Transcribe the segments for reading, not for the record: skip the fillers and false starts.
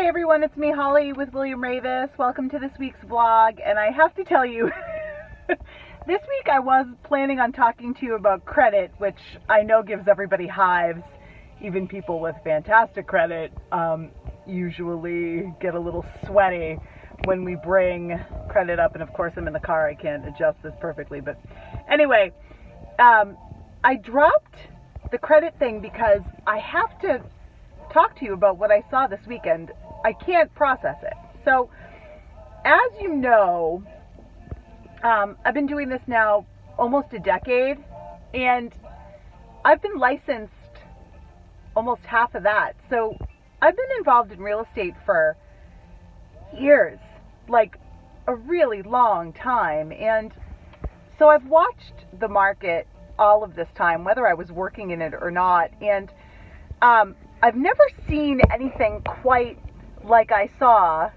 Hey everyone, it's me Holly with William Ravis. Welcome to this week's vlog, and I have to tell you, this week I was planning on talking to you about credit, which I know gives everybody hives. Even people with fantastic credit usually get a little sweaty when we bring credit up, and of course I'm in the car, I can't adjust this perfectly, but anyway, I dropped the credit thing because I have to talk to you about what I saw this weekend. I can't process it. So, as you know, I've been doing this now almost a decade, and I've been licensed almost half of that. So, I've been involved in real estate for years, like a really long time, and so I've watched the market all of this time, whether I was working in it or not, and I've never seen anything quite like I saw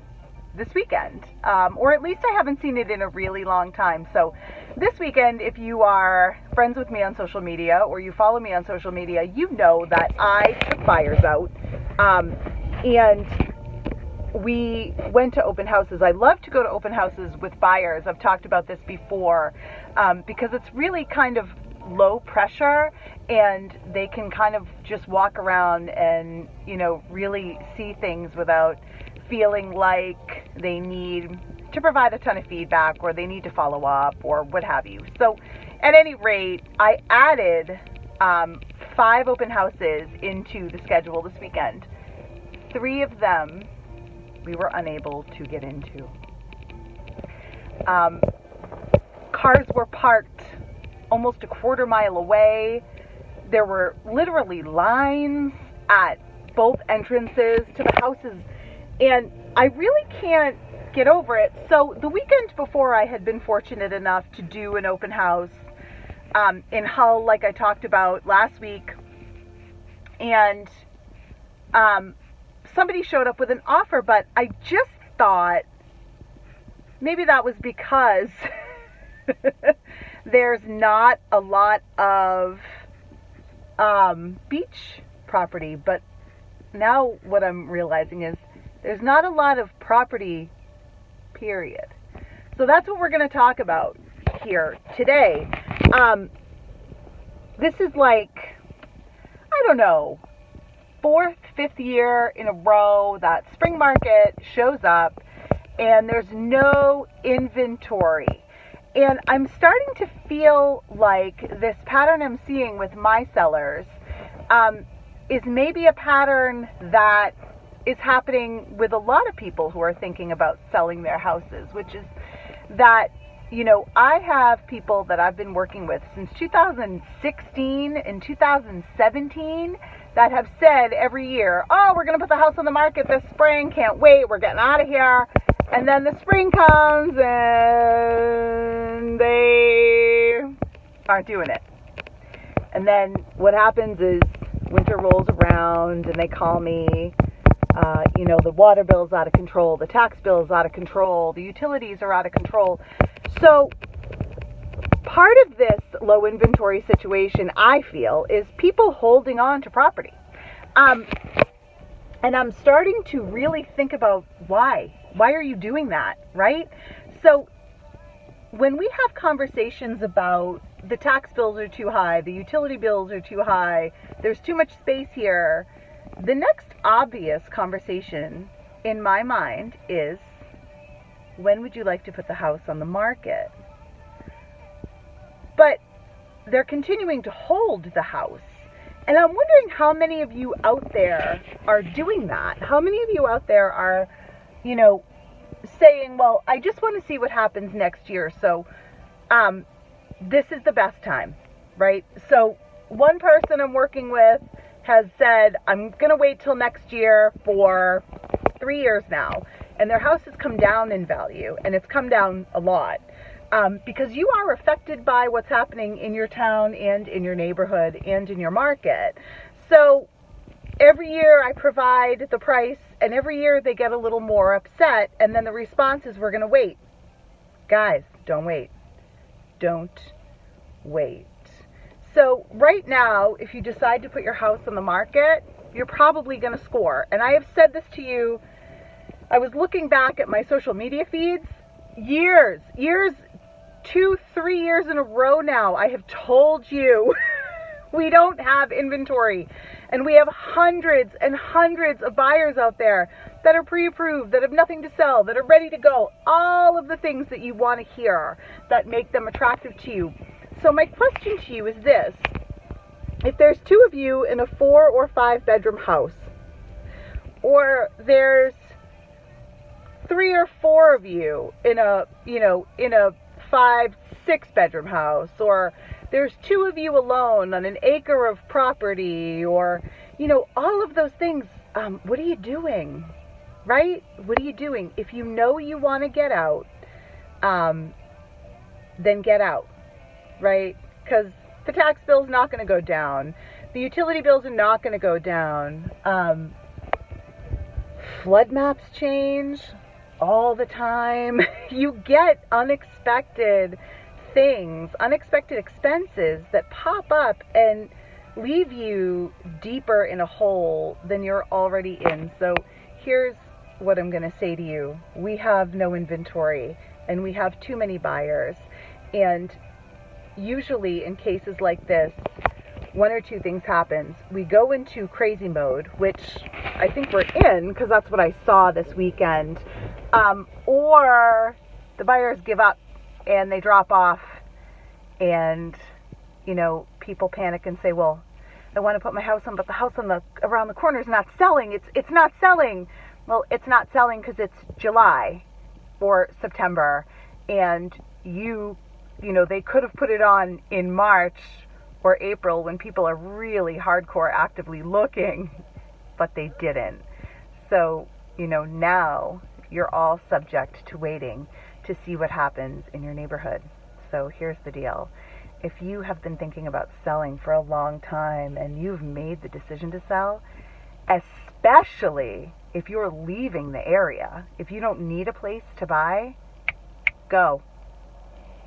this weekend, or at least I haven't seen it in a really long time. So this weekend, if you are friends with me on social media or you follow me on social media, you know that I took buyers out, and we went to open houses. I love to go to open houses with buyers. I've talked about this before, because it's really kind of low pressure, and they can kind of just walk around and, you know, really see things without feeling like they need to provide a ton of feedback or they need to follow up or what have you. So at any rate, I added 5 open houses into the schedule this weekend. 3 of them we were unable to get into. Cars were parked almost a quarter-mile away. There were literally lines at both entrances to the houses, and I really can't get over it. So the weekend before, I had been fortunate enough to do an open house in Hull, like I talked about last week, and somebody showed up with an offer, but I just thought maybe that was because there's not a lot of beach property, but now what I'm realizing is there's not a lot of property, period. So that's what we're going to talk about here today. This is like, I don't know, 4th, 5th year in a row that spring market shows up and there's no inventory. And I'm starting to feel like this pattern I'm seeing with my sellers is maybe a pattern that is happening with a lot of people who are thinking about selling their houses, which is that, you know, I have people that I've been working with since 2016 and 2017 that have said every year, oh, we're going to put the house on the market this spring, can't wait, we're getting out of here. And then the spring comes and they aren't doing it. And then what happens is winter rolls around and they call me, you know, the water bill's out of control, the tax bill's out of control, the utilities are out of control. So part of this low inventory situation, I feel, is people holding on to property. And I'm starting to really think about why. Why are you doing that, right? So when we have conversations about the tax bills are too high, the utility bills are too high, there's too much space here, the next obvious conversation in my mind is, when would you like to put the house on the market? But they're continuing to hold the house. And I'm wondering how many of you out there are doing that. How many of you out there are, you know, saying, well, I just want to see what happens next year. So this is the best time, right? So one person I'm working with has said, I'm going to wait till next year for 3 years now. And their house has come down in value, and it's come down a lot. Because you are affected by what's happening in your town and in your neighborhood and in your market. So every year I provide the price, and every year they get a little more upset, and then the response is, we're going to wait. Guys, don't wait. Don't wait. So right now, if you decide to put your house on the market, you're probably going to score. And I have said this to you I was looking back at my social media feeds, years, 2, 3 years in a row now, I have told you we don't have inventory, and we have hundreds and hundreds of buyers out there that are pre-approved, that have nothing to sell, that are ready to go, all of the things that you want to hear that make them attractive to you. So my question to you is this: if there's 2 of you in a 4 or 5 bedroom house, or there's 3 or 4 of you in a 5, 6 bedroom house, or there's 2 of you alone on an acre of property, or, all of those things, what are you doing, right? What are you doing? If you know you want to get out, then get out, right? Because the tax bill's not going to go down. The utility bills are not going to go down. Flood maps change all the time. You get unexpected things, unexpected expenses that pop up and leave you deeper in a hole than you're already in. So here's what I'm going to say to you. We have no inventory, and we have too many buyers. And usually in cases like this, 1 or 2 things happens. We go into crazy mode, which I think we're in, because that's what I saw this weekend. Or the buyers give up and they drop off, and people panic and say, well, I want to put my house on, but the house around the corner is not selling. It's not selling. Well, it's not selling because it's July or September, and they could have put it on in March or April when people are really hardcore actively looking, but they didn't. So, now you're all subject to waiting to see what happens in your neighborhood. So here's the deal. If you have been thinking about selling for a long time and you've made the decision to sell, especially if you're leaving the area, if you don't need a place to buy, go.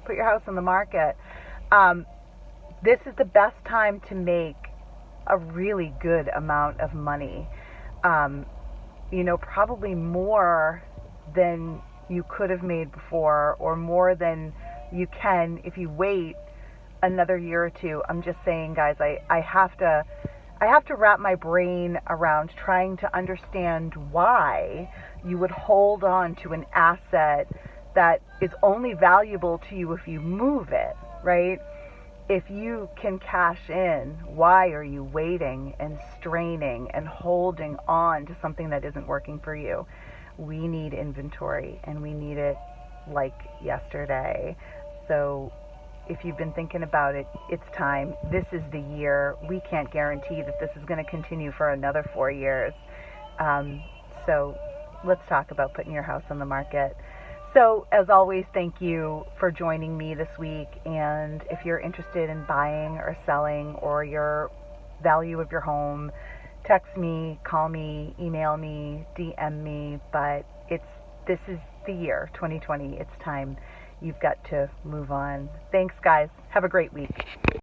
Put your house on the market. This is the best time to make a really good amount of money. Probably more than you could have made before, or more than you can if you wait another year or 2. I'm just saying, guys, I have to wrap my brain around trying to understand why you would hold on to an asset that is only valuable to you if you move it, right? If you can cash in, why are you waiting and straining and holding on to something that isn't working for you? We need inventory, and we need it like yesterday. So if you've been thinking about it, it's time. This is the year. We can't guarantee that this is going to continue for another 4 years. So let's talk about putting your house on the market. So, as always, thank you for joining me this week. And if you're interested in buying or selling, or your value of your home, text me, call me, email me, DM me. But this is the year, 2020. It's time. You've got to move on. Thanks, guys. Have a great week.